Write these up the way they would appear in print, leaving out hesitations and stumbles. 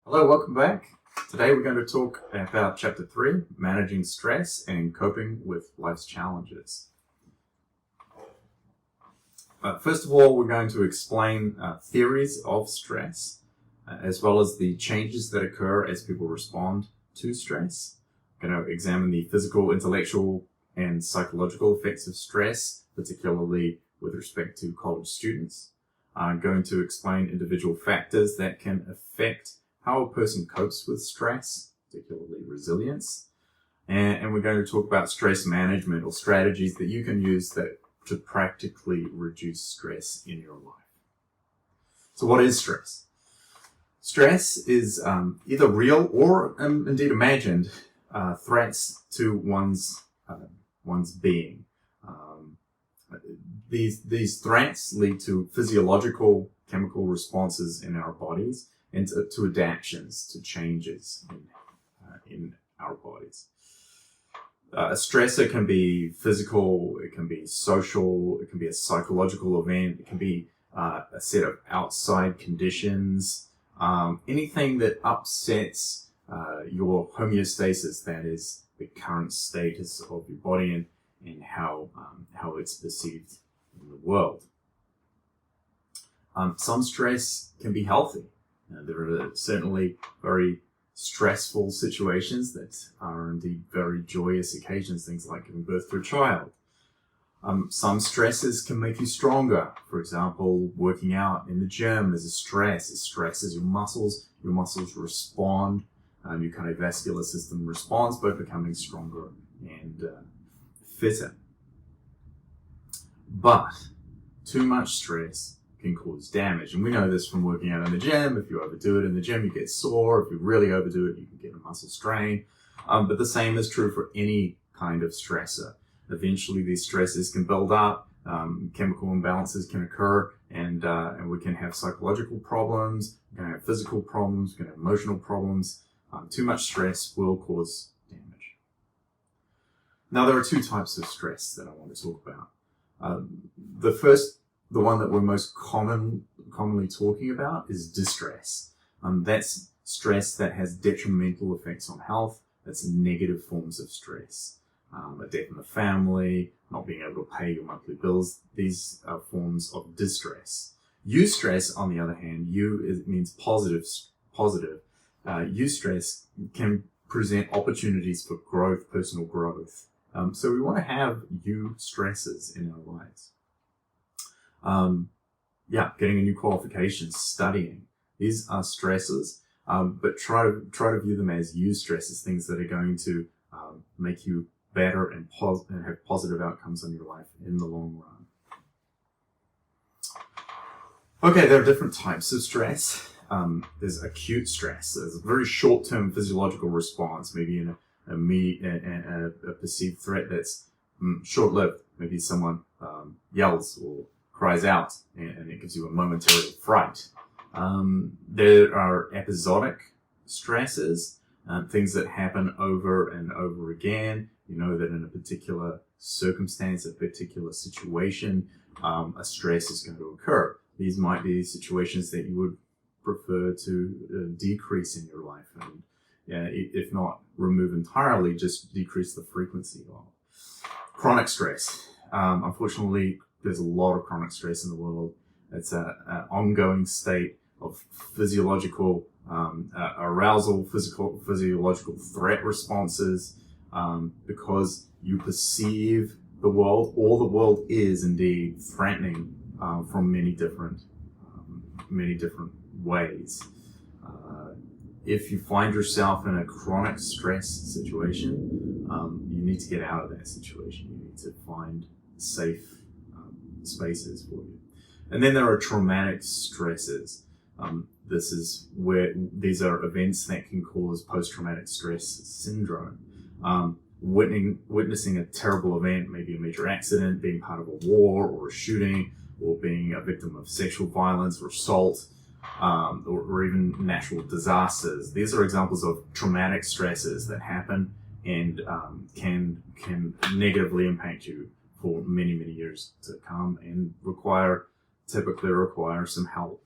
Hello, welcome back. Today we're going to talk about Chapter 3, Managing Stress and Coping with Life's Challenges. First of all, we're going to explain theories of stress, as well as the changes that occur as people respond to stress. We're going to examine the physical, intellectual, and psychological effects of stress, particularly with respect to college students. I'm going to explain individual factors that can affect how a person copes with stress, particularly resilience. And we're going to talk about stress management or strategies that you can use to practically reduce stress in your life. So what is stress? Stress is either real or indeed imagined threats to one's being. These threats lead to physiological chemical responses in our bodies and to adaptations, to changes in our bodies. A stressor can be physical, it can be social, it can be a psychological event, it can be a set of outside conditions, anything that upsets your homeostasis, that is the current status of your body and how it's perceived in the world. Some stress can be healthy. There are certainly very stressful situations that are indeed very joyous occasions, things like giving birth to a child. Some stresses can make you stronger. For example, working out in the gym is a stress. It stresses your muscles respond, your cardiovascular system responds by becoming stronger and fitter. But too much stress can cause damage. And we know this from working out in the gym. If you overdo it in the gym, you get sore. If you really overdo it, you can get a muscle strain. But the same is true for any kind of stressor. Eventually, these stresses can build up. Chemical imbalances can occur, and we can have psychological problems. We can have physical problems. We can have emotional problems. Too much stress will cause damage. Now, there are two types of stress that I want to talk about. The one that we're most commonly talking about is distress. That's stress that has detrimental effects on health. That's negative forms of stress. A death in the family, not being able to pay your monthly bills. These are forms of distress. Eustress, on the other hand, means positive. Eustress can present opportunities for growth, personal growth. So we want to have eustresses in our lives. Getting a new qualification, studying. These are stresses, but try to view them as stresses, things that are going to make you better and have positive outcomes on your life in the long run. Okay, there are different types of stress. There's acute stress. There's a very short-term physiological response, maybe in a perceived threat that's short-lived. Maybe someone yells or cries out, and it gives you a momentary fright. There are episodic stresses, things that happen over and over again. You know that in a particular circumstance, a particular situation, a stress is going to occur. These might be situations that you would prefer to decrease in your life, and if not remove entirely, just decrease the frequency of. Chronic stress. Unfortunately, there's a lot of chronic stress in the world. It's an ongoing state of physiological arousal, physiological threat responses, because you perceive the world, or the world is indeed threatening from many different ways. If you find yourself in a chronic stress situation, you need to get out of that situation. You need to find safe spaces for you. And then there are traumatic stresses. This is where these are events that can cause post-traumatic stress syndrome. Witnessing a terrible event, maybe a major accident, being part of a war or a shooting, or being a victim of sexual violence or assault, or even natural disasters. These are examples of traumatic stresses that happen and can negatively impact you for many, many years to come, and typically require some help.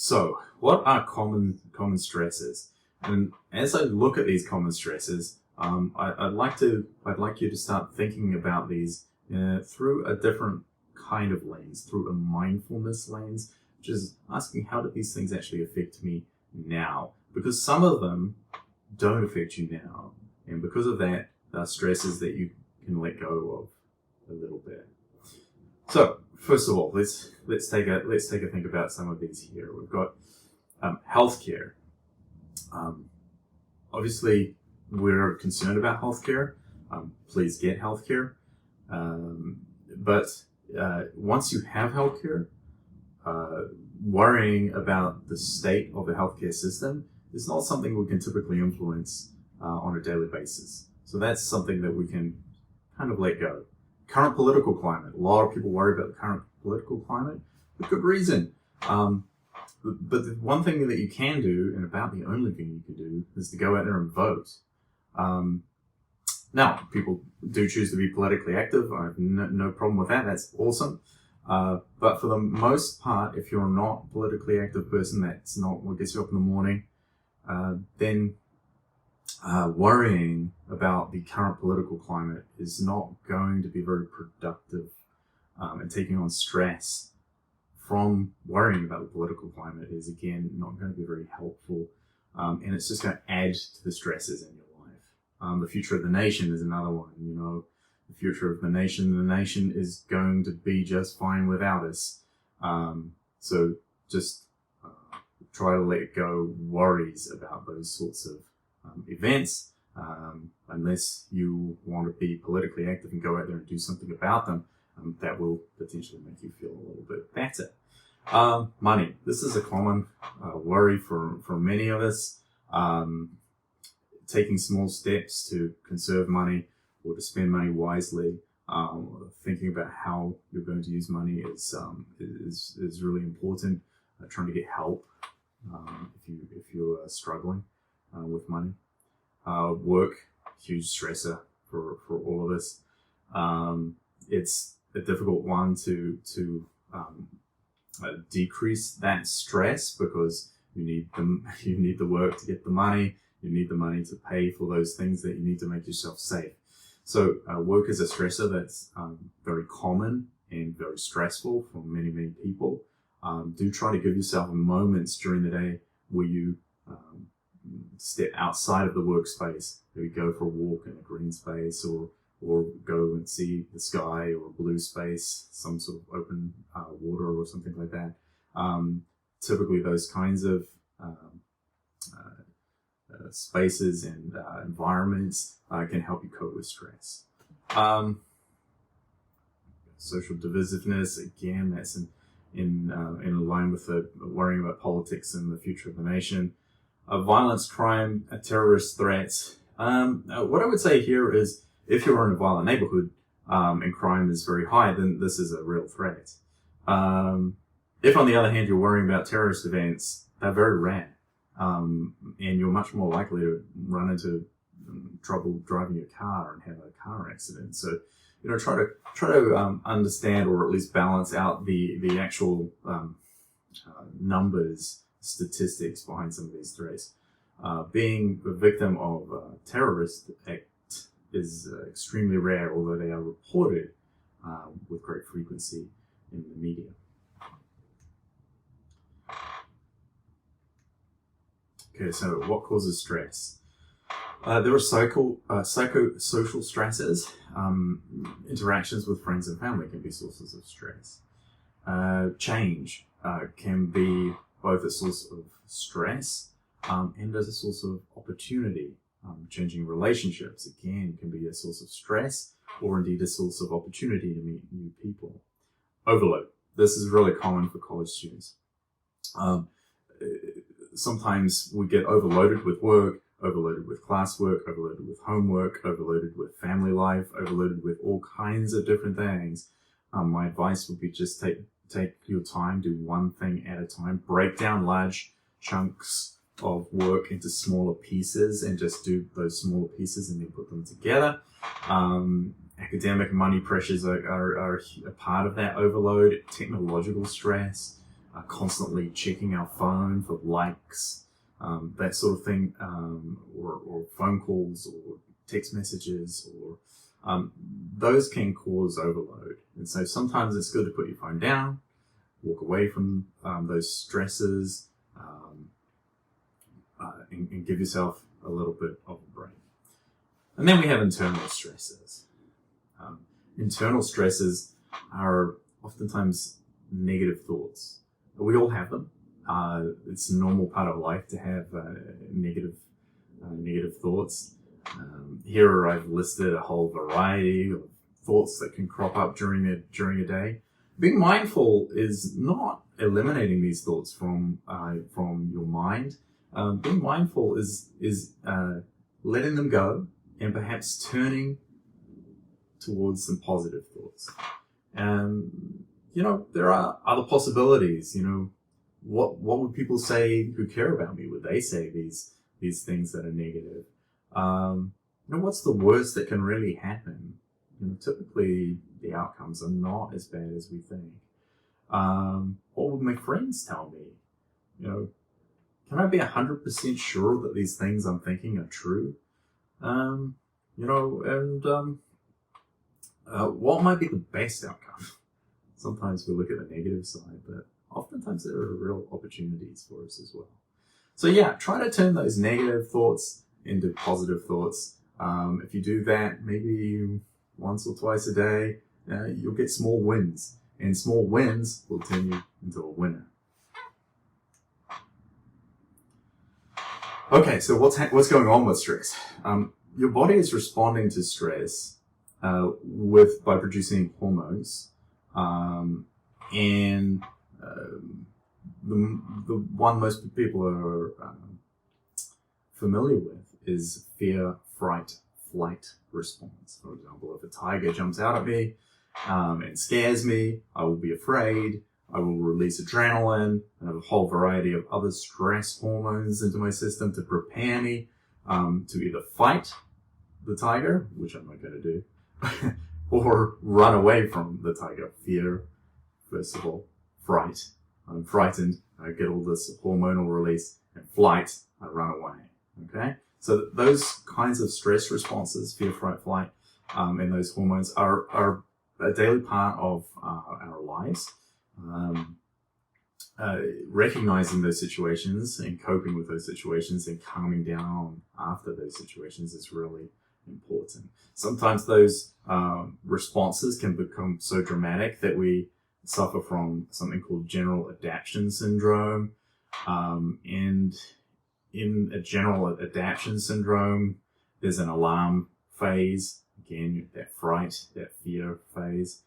So, what are common stresses? And as I look at these common stresses, I'd like you to start thinking about these through a different kind of lens, through a mindfulness lens, which is asking, how do these things actually affect me now? Because some of them don't affect you now, and because of that, there are stresses that you can let go of a little bit. So, first of all, let's take a think about some of these here. We've got healthcare. Obviously, we're concerned about healthcare. Please get healthcare. But once you have healthcare, worrying about the state of the healthcare system is not something we can typically influence on a daily basis. So that's something that we can kind of let go. Current political climate. A lot of people worry about the current political climate for good reason. But the one thing that you can do, and about the only thing you can do, is to go out there and vote. Now, people do choose to be politically active. I have no problem with that. That's awesome. But for the most part, if you're not a politically active person, that's not what gets you up in the morning, then worrying about the current political climate is not going to be very productive, and taking on stress from worrying about the political climate is, again, not going to be very helpful, and it's just going to add to the stresses in your life. The future of the nation is another one. You know, the future of the nation is going to be just fine without us. So just try to let go worries about those sorts of events, unless you want to be politically active and go out there and do something about them. That will potentially make you feel a little bit better. Money. This is a common worry for many of us. Taking small steps to conserve money or to spend money wisely, thinking about how you're going to use money is really important. Trying to get help if you're struggling with money. Work, huge stressor for all of us. It's a difficult one to decrease that stress, because you need the work to get the money. You need the money to pay for those things that you need to make yourself safe. So work is a stressor that's very common and very stressful for many people. Do try to give yourself moments during the day where you step outside of the workspace. Maybe go for a walk in a green space, or go and see the sky or a blue space, some sort of open water or something like that. Typically those kinds of spaces and environments can help you cope with stress. Social divisiveness, again, that's in line with the worrying about politics and the future of the nation. Violence, crime, terrorist threats. What I would say here is, if you're in a violent neighborhood and crime is very high, then this is a real threat. If, on the other hand, you're worrying about terrorist events, they're very rare. And you're much more likely to run into trouble driving your car and have a car accident. So, you know, try to understand, or at least balance out the actual numbers, statistics behind some of these threats. Being a victim of a terrorist act is extremely rare, although they are reported with great frequency in the media. Okay, so what causes stress? There are psychosocial stresses. Interactions with friends and family can be sources of stress. Change can be both a source of stress and as a source of opportunity. Changing relationships, again, can be a source of stress, or indeed a source of opportunity to meet new people. Overload. This is really common for college students. Sometimes we get overloaded with work, overloaded with classwork, overloaded with homework, overloaded with family life, overloaded with all kinds of different things. My advice would be just take your time, do one thing at a time, break down large chunks of work into smaller pieces, and just do those smaller pieces and then put them together. Academic and money pressures are a part of that overload. Technological stress, constantly checking our phone for likes, that sort of thing, or phone calls or text messages, or those can cause overload. And so sometimes it's good to put your phone down, walk away from those stresses, and give yourself a little bit of a break. And then we have internal stresses. Internal stresses are oftentimes negative thoughts. We all have them. It's a normal part of life to have negative thoughts. Here I've listed a whole variety of thoughts that can crop up during a day. Being mindful is not eliminating these thoughts from your mind. Being mindful is letting them go and perhaps turning towards some positive thoughts. There are other possibilities. What would people say who care about me? Would they say these things that are negative? What's the worst that can really happen? Typically the outcomes are not as bad as we think. What would my friends tell me? Can I be 100% sure that these things I'm thinking are true? What might be the best outcome? Sometimes we look at the negative side, but oftentimes there are real opportunities for us as well. So yeah, try to turn those negative thoughts into positive thoughts. If you do that, maybe once or twice a day, you'll get small wins, and small wins will turn you into a winner. Okay, so what's going on with stress? Your body is responding to stress by producing hormones, and the one most people are familiar with is fear, fright, flight response. For example, if a tiger jumps out at me and scares me, I will be afraid. I will release adrenaline and a whole variety of other stress hormones into my system to prepare me to either fight the tiger, which I'm not going to do, or run away from the tiger. Fear, first of all. Fright. I'm frightened. I get all this hormonal release. And flight, I run away. Okay? So those kinds of stress responses, fear, fright, flight, and those hormones are a daily part of our lives. Recognizing those situations and coping with those situations and calming down after those situations is really important. Sometimes those responses can become so dramatic that we suffer from something called general adaptation syndrome. And in a general adaptation syndrome, there's an alarm phase, again, that fright, that fear phase.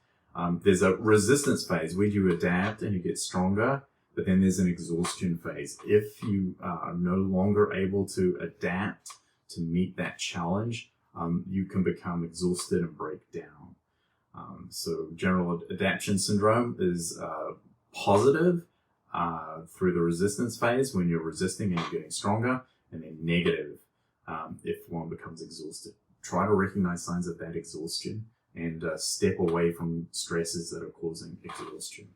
There's a resistance phase where you adapt and you get stronger, but then there's an exhaustion phase. If you are no longer able to adapt to meet that challenge, you can become exhausted and break down. So general adaptation syndrome is positive through the resistance phase when you're resisting and you're getting stronger, and then negative if one becomes exhausted. Try to recognize signs of that exhaustion and step away from stresses that are causing exhaustion.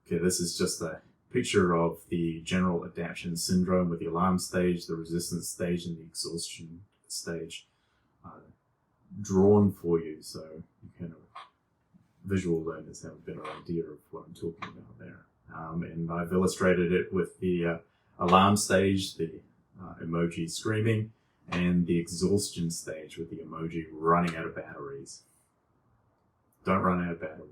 Okay, this is just a picture of the general adaptation syndrome with the alarm stage, the resistance stage, and the exhaustion stage drawn for you, so you can visual learners have a better idea of what I'm talking about there. And I've illustrated it with the alarm stage, the emoji screaming, and the exhaustion stage with the emoji running out of batteries. Don't run out of batteries.